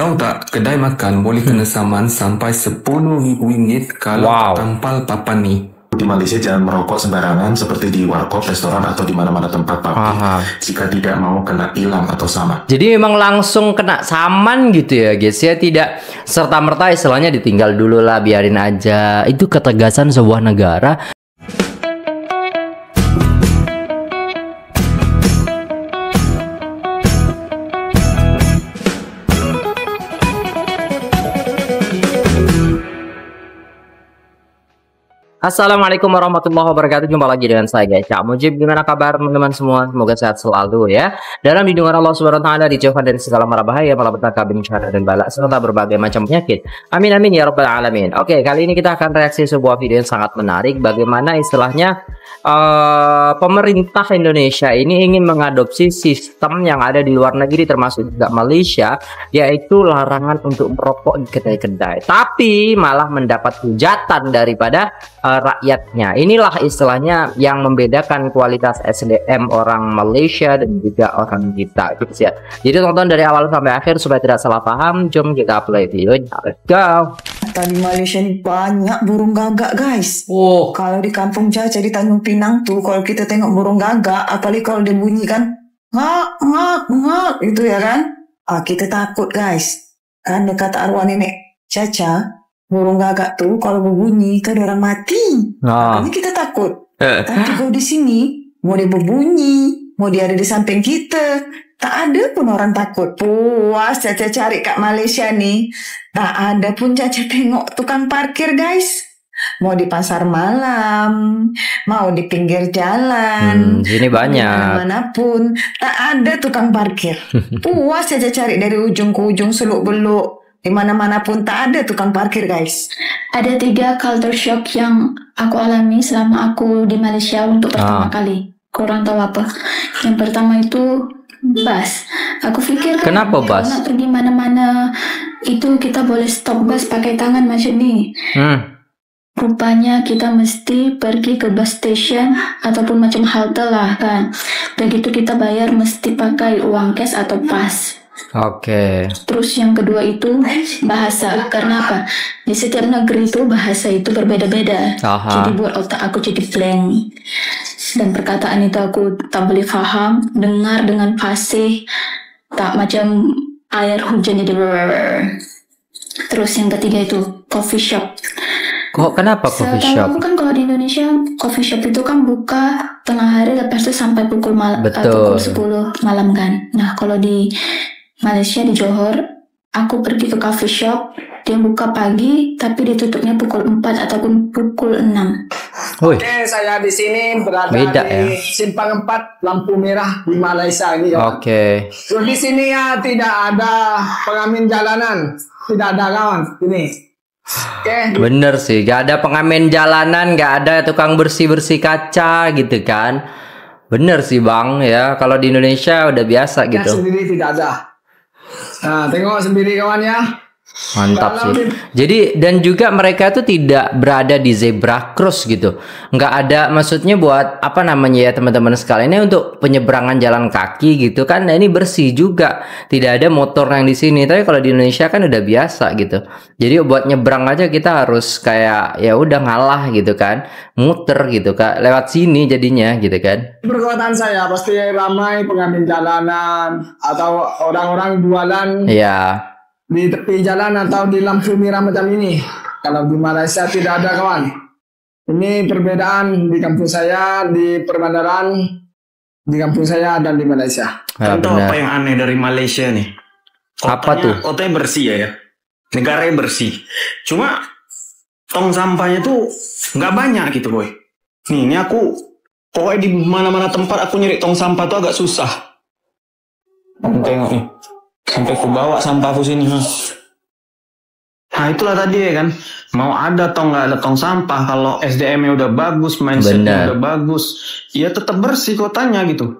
Tahu tak, kedai makan boleh kena saman sampai RM10.000 kalau Wow. tampal papan nih. Di Malaysia jangan merokok sembarangan seperti di warkop, restoran atau di mana-mana tempat publik Aha. jika tidak mau kena tilang atau saman. Jadi memang langsung kena saman gitu ya guys ya, tidak serta-merta istilahnya ditinggal dulu lah, biarin aja. Itu ketegasan sebuah negara. Assalamualaikum warahmatullahi wabarakatuh. Jumpa lagi dengan saya guys, Cak Mujib. Gimana kabar teman-teman semua? Semoga sehat selalu ya. Dalam lindungan Allah Subhanahu wa taala, dijauhkan dari segala mara bahaya, malapetaka, bencana dan bala serta berbagai macam penyakit. Amin amin ya rabbal alamin. Oke, kali ini kita akan reaksi sebuah video yang sangat menarik, bagaimana istilahnya pemerintah Indonesia ini ingin mengadopsi sistem yang ada di luar negeri termasuk juga Malaysia, yaitu larangan untuk merokok di kedai-kedai. Tapi malah mendapat hujatan daripada rakyatnya. Inilah istilahnya yang membedakan kualitas SDM orang Malaysia dan juga orang kita gitu ya. Jadi tonton dari awal sampai akhir supaya tidak salah paham. Jom kita play videonya. Let's go. Di Malaysia ini banyak burung gagak guys. Oh, Kalau di kampung Caca di Tanjung Pinang tuh, kalau kita tengok burung gagak, apalagi kalau dia bunyi kan, ngak ngak ngak itu ya kan, kita takut guys. Kan dekat arwah nenek Caca, burung gagak tuh kalau berbunyi itu ada orang mati. nah. Makanya kita takut. Tapi kalau di sini, mau dia berbunyi, mau dia ada di samping kita, tak ada pun orang takut. Puas Caca cari kat Malaysia nih. Tak ada pun Caca tengok tukang parkir guys. Mau di pasar malam, mau di pinggir jalan, Sini banyak. manapun, tak ada tukang parkir. Puas Caca cari dari ujung ke ujung, seluk beluk. Di mana-mana pun tak ada tukang parkir guys. Ada 3 culture shock yang aku alami selama aku di Malaysia untuk pertama kali. Korang tahu apa? Yang pertama itu bus. Aku pikir Kenapa kalau bus? nak pergi mana-mana itu kita boleh stop bus pakai tangan macam ni. Rupanya kita mesti pergi ke bus station ataupun macam halte lah kan. Begitu kita bayar mesti pakai uang cash atau pas. Oke. Terus yang kedua itu bahasa. Karena apa? Di setiap negeri itu bahasa itu berbeda-beda. Aha. Jadi buat otak aku jadi blank. Dan perkataan itu aku tak boleh faham. Dengar dengan fasih. Tak macam air hujan jadi brrrr. Terus yang ketiga itu coffee shop. Kok kenapa coffee Setahu shop? aku kan kalau di Indonesia coffee shop itu kan buka tengah hari lepas itu sampai pukul Betul. pukul 10 malam kan. Nah kalau di Malaysia di Johor, aku pergi ke coffee shop, dia buka pagi tapi ditutupnya pukul 4 ataupun pukul 6. Wih, Oke, saya di sini berada Beda, di ya. Simpang 4 lampu merah di Malaysia ini ya. oke. Terus di sini ya tidak ada pengamen jalanan, tidak ada kawan ini. Oke, Bener sih, gak ada pengamen jalanan, gak ada tukang bersih-bersih kaca gitu kan. Bener sih bang ya, kalau di Indonesia udah biasa ya gitu. sendiri tidak ada. Nah, tengok sendiri kawan ya. Mantap sih. Jadi dan juga mereka tuh tidak berada di zebra cross gitu. Nggak ada, maksudnya buat apa namanya ya teman-teman sekalian, ini untuk penyeberangan jalan kaki gitu kan. Nah, ini bersih juga. Tidak ada motor yang di sini. Tapi kalau di Indonesia kan udah biasa gitu. Jadi buat nyebrang aja kita harus kayak ya udah ngalah gitu kan. Muter gitu kan. Lewat sini jadinya gitu kan. Perkataan saya pasti ramai pengamen jalanan atau orang-orang jualan Iya. di tepi jalan atau di lampu merah macam ini. Kalau di Malaysia tidak ada kawan. Ini perbedaan di kampung saya, di Perbandaran, di kampung saya dan di Malaysia. Ya, Contoh benar. apa yang aneh dari Malaysia nih? Apa tuh? Kotanya bersih ya. Negaranya bersih. Cuma tong sampahnya tuh nggak banyak gitu boy. Nih, ini aku pokoknya di mana-mana tempat aku nyari tong sampah tuh agak susah. Kamu tengok nih. Sampai aku bawa sampah aku sini. Nah itulah tadi ya kan. Mau ada tong nggak ada tong sampah. Kalau SDM-nya udah bagus, mindset-nya Benar. udah bagus, ya tetap bersih kotanya gitu.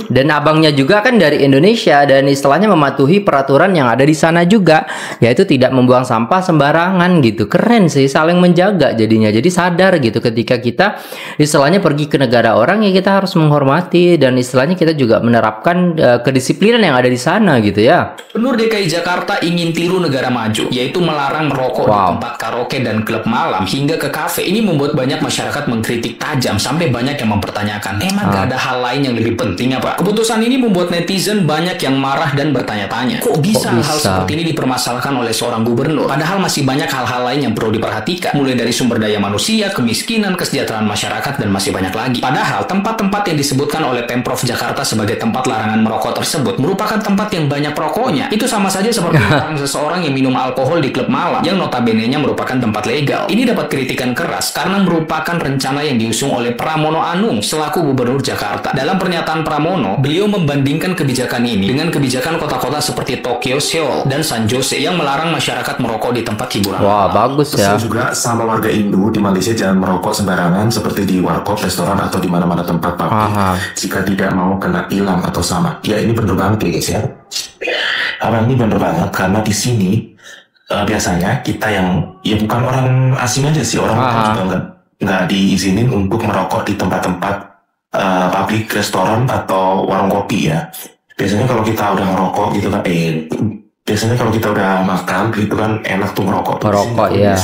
Dan abangnya juga kan dari Indonesia dan istilahnya mematuhi peraturan yang ada di sana juga, yaitu tidak membuang sampah sembarangan gitu. Keren sih, saling menjaga jadinya. Jadi sadar gitu ketika kita istilahnya pergi ke negara orang ya kita harus menghormati dan istilahnya kita juga menerapkan kedisiplinan yang ada di sana gitu ya. Gubernur DKI Jakarta ingin tiru negara maju, yaitu melarang merokok di tempat karaoke dan klub malam hingga ke kafe. Ini membuat banyak masyarakat mengkritik tajam sampai banyak yang mempertanyakan, emang gak ada hal lain yang lebih penting apa? Keputusan ini membuat netizen banyak yang marah dan bertanya-tanya, kok bisa hal seperti ini dipermasalahkan oleh seorang gubernur? Padahal masih banyak hal-hal lain yang perlu diperhatikan, mulai dari sumber daya manusia, kemiskinan, kesejahteraan masyarakat, dan masih banyak lagi. Padahal tempat-tempat yang disebutkan oleh Pemprov Jakarta sebagai tempat larangan merokok tersebut merupakan tempat yang banyak perokoknya. Itu sama saja seperti melarang seseorang yang minum alkohol di klub malam yang notabene-nya merupakan tempat legal. Ini dapat kritikan keras karena merupakan rencana yang diusung oleh Pramono Anung selaku Gubernur Jakarta. Dalam pernyataan Pramono, beliau membandingkan kebijakan ini dengan kebijakan kota-kota seperti Tokyo, Seoul, dan San Jose yang melarang masyarakat merokok di tempat hiburan. Wah, bagus ya. Pesan juga sama warga Indo di Malaysia jangan merokok sembarangan seperti di warkop, restoran, atau di mana-mana tempat publik jika tidak mau kena tilang atau sama. Ya ini bener banget ya guys ya. Abang ini bener banget karena di sini biasanya kita yang ya bukan orang asing aja sih, orang lokal juga nggak diizinin untuk merokok di tempat-tempat publik, restoran atau warung kopi ya. Biasanya kalau kita udah ngerokok gitu kan, biasanya kalau kita udah makan gitu kan enak tuh merokok. Merokok ya.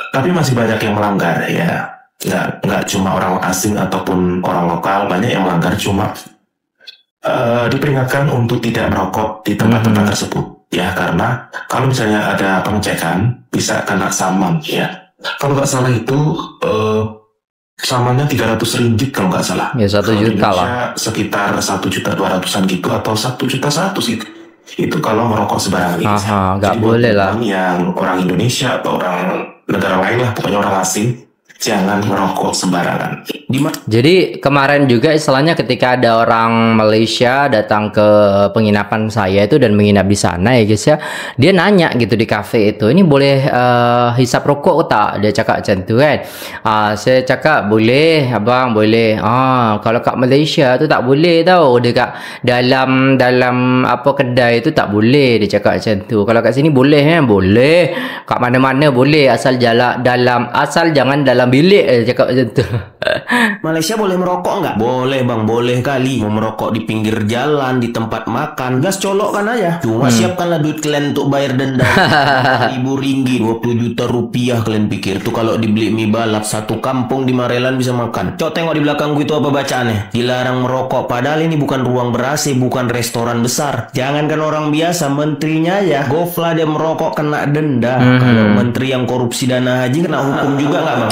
Tapi masih banyak yang melanggar ya. Nggak cuma orang asing ataupun orang lokal, banyak yang melanggar. Cuma diperingatkan untuk tidak merokok di tempat-tempat tersebut ya, karena kalau misalnya ada pengecekan bisa kena saman ya. Kalau nggak salah itu samannya 300 ringgit kalau nggak salah. Ya 1 juta lah. Sekitar 1.200.000-an gitu atau 1.100.000 gitu. Itu kalau merokok sembarangan. Nggak boleh lah. Yang orang Indonesia atau orang negara lain lah, pokoknya orang asing, jangan merokok sembarangan. Jadi kemarin juga istilahnya ketika ada orang Malaysia datang ke penginapan saya itu dan menginap di sana ya guys ya, dia nanya gitu di kafe itu, ini boleh hisap rokok tak? Dia cakap macam tu kan. Saya cakap boleh abang, boleh. Kalau kat Malaysia tu tak boleh tau, dekat dalam apa kedai itu tak boleh, dia cakap macam tu. Kalau kat sini boleh kan? Boleh. Kat mana-mana boleh, asal jangan dalam bilik, dia cakap macam tu. Malaysia boleh merokok nggak? Boleh bang, boleh kali. Mau merokok di pinggir jalan, di tempat makan, gas colokkan aja. Cuma siapkanlah duit kalian untuk bayar denda. 1.000 ringgit, 20 juta rupiah kalian pikir tuh kalau dibeli mie balap satu kampung di Marelan bisa makan. Cok tengok di belakangku itu apa bacaannya? Dilarang merokok, padahal ini bukan ruang ber-AC, bukan restoran besar. Jangankan orang biasa, menterinya ya gofla dia merokok kena denda. Kalau menteri yang korupsi dana haji kena hukum juga nggak bang?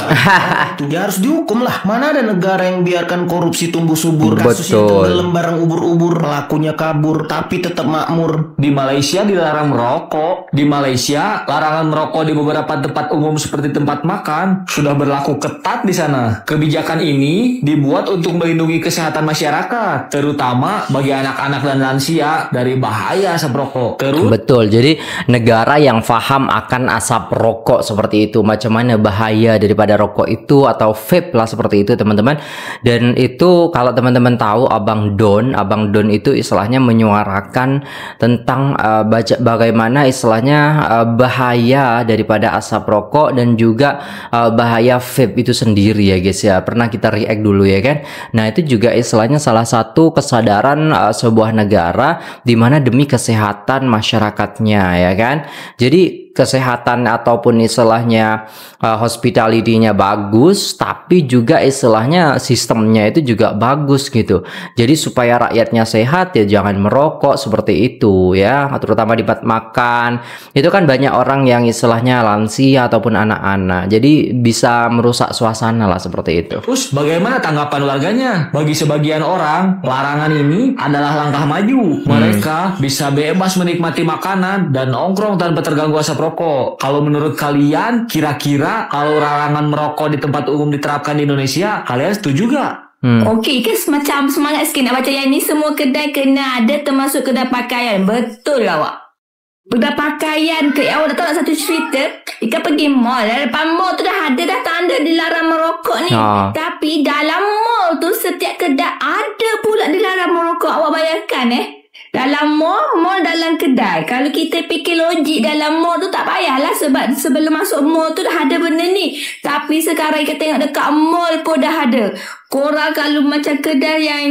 Itu dia harus dihukum lah. Mana ada negara yang biarkan korupsi tumbuh subur, kasusnya tenggelam bareng ubur-ubur, pelakunya kabur tapi tetap makmur. Di Malaysia dilarang merokok. Di Malaysia larangan merokok di beberapa tempat umum seperti tempat makan sudah berlaku ketat di sana. Kebijakan ini dibuat untuk melindungi kesehatan masyarakat, terutama bagi anak-anak dan lansia dari bahaya asap rokok. Betul. Jadi negara yang faham akan asap rokok seperti itu, macam mana bahaya daripada rokok itu atau vape lah seperti itu teman-teman. Dan itu kalau teman-teman tahu Abang Don itu istilahnya menyuarakan tentang bagaimana istilahnya bahaya daripada asap rokok dan juga bahaya vape itu sendiri ya guys ya. Pernah kita react dulu ya kan. Nah itu juga istilahnya salah satu kesadaran sebuah negara di mana demi kesehatan masyarakatnya ya kan. Jadi kesehatan ataupun istilahnya hospitality-nya bagus, tapi juga istilahnya sistemnya itu juga bagus gitu. Jadi supaya rakyatnya sehat ya jangan merokok seperti itu ya, terutama di tempat makan. Itu kan banyak orang yang istilahnya lansia ataupun anak-anak. Jadi bisa merusak suasana lah seperti itu. Terus bagaimana tanggapan warganya? Bagi sebagian orang, larangan ini adalah langkah maju. Mereka bisa bebas menikmati makanan dan nongkrong tanpa terganggu asap rokok. Kalau menurut kalian, kira-kira kalau larangan merokok di tempat umum diterapkan di Indonesia, kalian setuju gak? Okey kan semacam semangat sikit nak baca yang ni. Semua kedai kena ada termasuk kedai pakaian. Betul lah awak. pakaian ke. Awak dah tahu tak satu cerita? Ika pergi mall. Depan mall tu dah ada dah tanda dilarang merokok ni. Tapi dalam mall tu setiap kedai ada pula dilarang merokok. Awak bayangkan dalam mall dalam kedai. Kalau kita fikir logik dalam mall tu tak payahlah, sebab sebelum masuk mall tu dah ada benda ni. Tapi sekarang kita tengok dekat mall pun dah ada. Korang kalau macam kedai yang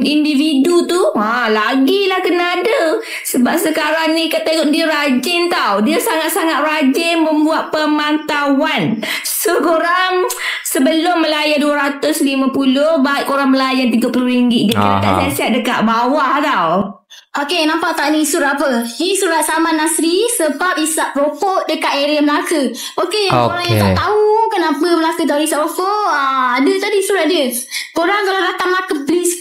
individu tu, lagilah kena ada. Sebab sekarang ni kita tengok dia rajin tau. Dia sangat-sangat rajin membuat pemantauan. So korang sebelum melayan 250, baik korang melayan RM30. Dia kena tak siap-siap dekat bawah tau. Okey, nampak tak ni surat apa? Ni surat saman Nasri sebab isap rokok dekat area Melaka. Okey, orang yang tak tahu kenapa Melaka tak isap rokok, ada tadi surat dia. Korang kalau datang Melaka, please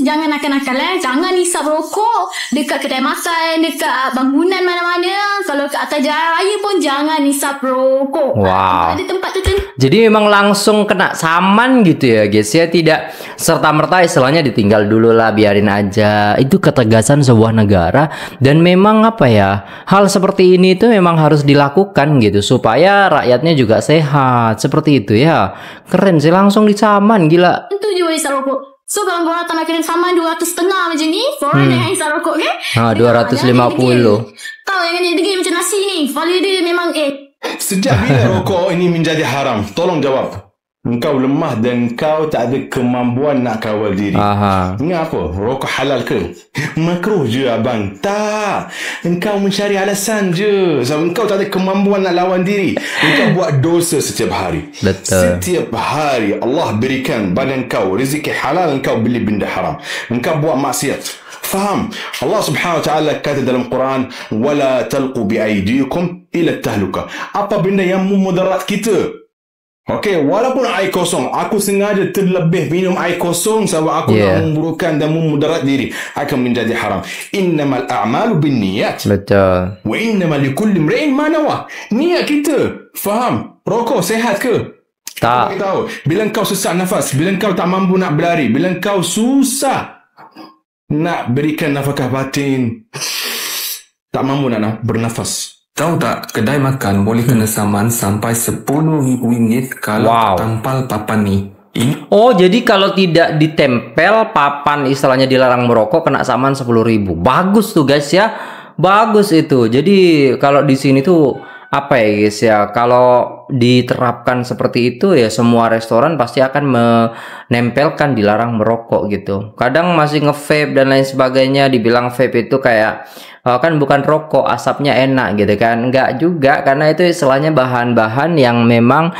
jangan nakal-nakal jangan isap rokok dekat kedai makan, dekat bangunan mana-mana. Kalau kat atas jalan raya pun jangan isap rokok. Ada tempat tu. Jadi memang langsung kena saman gitu ya guys ya, tidak serta-merta istilahnya ditinggal dulu lah, biarin aja. Itu ketegasan sebuah negara, dan memang apa ya, hal seperti ini itu memang harus dilakukan gitu supaya rakyatnya juga sehat, seperti itu ya. Keren sih, langsung disaman, gila. Itu je isap rokok. So kalau korang tak nak kirim saman 200.5 macam ni, korang jangan isap rokok kan? 250. Tahu yang ni degil macam nasi ni. Value dia memang Sejak bila rokok ini menjadi haram? Tolong jawab. Engkau lemah dan engkau tak ada kemampuan nak kawal diri. Ingat apa? Rokok halal ke? Makruh je abang. Tak. Engkau mencari alasan je. Sebab engkau tak ada kemampuan nak lawan diri. Engkau buat dosa setiap hari. Betul. Setiap hari Allah berikan pada engkau rezeki halal, engkau beli benda haram. Engkau buat maksiat. Faham? Allah Subhanahu Wa Taala kata dalam Quran, wala talqu bi aydikum ila tahluka. Apa benda yang memudarat kita? Okey, walaupun air kosong, aku sengaja terlebih minum air kosong sebab aku nak memburukan dan memudarat diri, akan menjadi haram. Innamal a'malu binniyat. Betul. Wa innamal likulli imrin ma nawa. Niat kita. Faham? Rokok sehat ke? Tak. Tahu. Bila kau sesak nafas, bila kau tak mampu nak berlari, bila kau susah nak berikan nafkah batin, tak mampu nak bernafas. Tahu tak, kedai makan boleh kena saman sampai RM10.000 kalau tampal papan ni. Jadi kalau tidak ditempel papan istilahnya dilarang merokok, kena saman 10.000. Bagus tuh guys ya. Bagus itu. Jadi kalau di sini tuh apa ya guys ya, kalau diterapkan seperti itu ya semua restoran pasti akan menempelkan dilarang merokok gitu. Kadang masih nge-vape dan lain sebagainya, dibilang vape itu kayak kan bukan rokok, asapnya enak gitu kan. Enggak juga, karena itu istilahnya bahan-bahan yang memang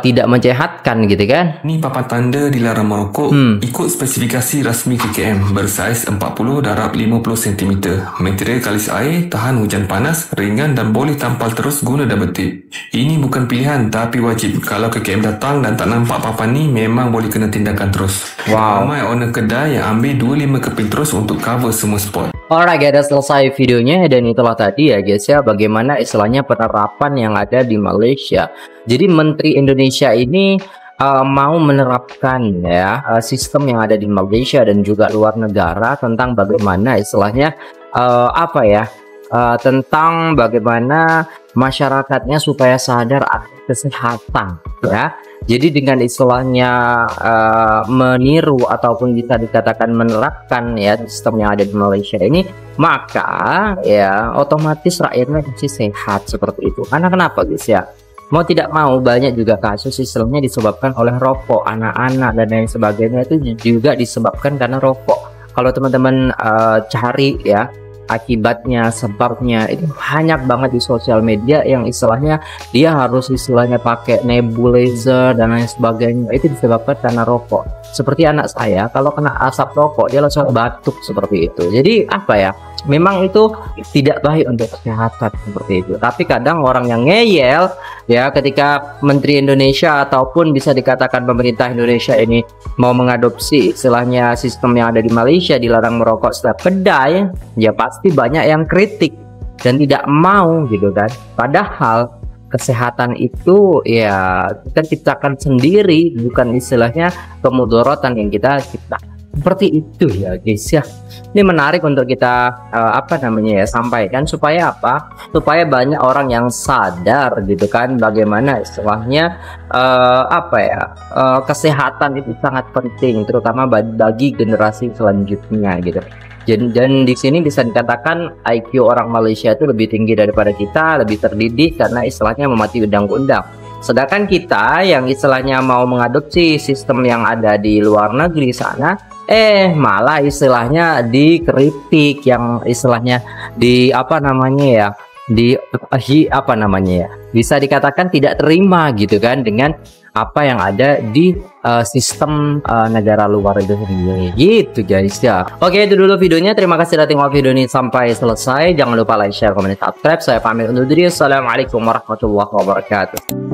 tidak mencehatkan gitu kan. Ni papan tanda dilarang merokok ikut spesifikasi rasmi KKM, bersaiz 40 darab 50 cm, material kalis air, tahan hujan panas, ringan dan boleh tampal terus guna diabetik. Ini bukan pilihan tapi wajib. Kalau KKM datang dan tak nampak papan ni, memang boleh kena tindakan terus. Ramai owner kedai yang ambil 25 keping terus untuk cover semua spot. Alright guys, selesai videonya, dan itulah tadi ya guys ya bagaimana istilahnya penerapan yang ada di Malaysia. Jadi Menteri Indonesia ini mau menerapkan ya sistem yang ada di Malaysia dan juga luar negara tentang bagaimana istilahnya tentang bagaimana masyarakatnya supaya sadar akan kesehatan ya. Jadi dengan istilahnya meniru ataupun bisa dikatakan menerapkan ya sistem yang ada di Malaysia ini, maka ya otomatis rakyatnya pasti sehat seperti itu. Karena kenapa guys ya? Mau tidak mau banyak juga kasus istilahnya disebabkan oleh rokok, anak-anak dan lain sebagainya itu juga disebabkan karena rokok. Kalau teman-teman cari ya akibatnya, sebabnya itu banyak banget di sosial media yang istilahnya dia harus istilahnya pakai nebulizer dan lain sebagainya, itu disebabkan karena rokok. Seperti anak saya kalau kena asap rokok dia langsung batuk seperti itu. Jadi apa ya, memang itu tidak baik untuk kesehatan seperti itu. Tapi kadang orang yang ngeyel ya ketika Menteri Indonesia ataupun bisa dikatakan pemerintah Indonesia ini mau mengadopsi istilahnya sistem yang ada di Malaysia, dilarang merokok setiap kedai, ya pasti banyak yang kritik dan tidak mau gitu kan. Padahal kesehatan itu ya kita ciptakan sendiri, bukan istilahnya kemudaratan yang kita ciptakan. Seperti itu ya guys ya. Ini menarik untuk kita sampaikan supaya apa? Supaya banyak orang yang sadar gitu kan, bagaimana istilahnya kesehatan itu sangat penting, terutama bagi generasi selanjutnya gitu. Dan di sini bisa dikatakan IQ orang Malaysia itu lebih tinggi daripada kita, lebih terdidik karena istilahnya mematuhi undang-undang. Sedangkan kita yang istilahnya mau mengadopsi sistem yang ada di luar negeri sana, malah istilahnya dikritik, yang istilahnya bisa dikatakan tidak terima gitu kan dengan apa yang ada di sistem negara luar itu sendiri gitu guys ya. Oke, itu dulu videonya. Terima kasih sudah tengok video ini sampai selesai. Jangan lupa like, share, komen, subscribe. Saya pamit undur diri. Assalamualaikum warahmatullahi wabarakatuh.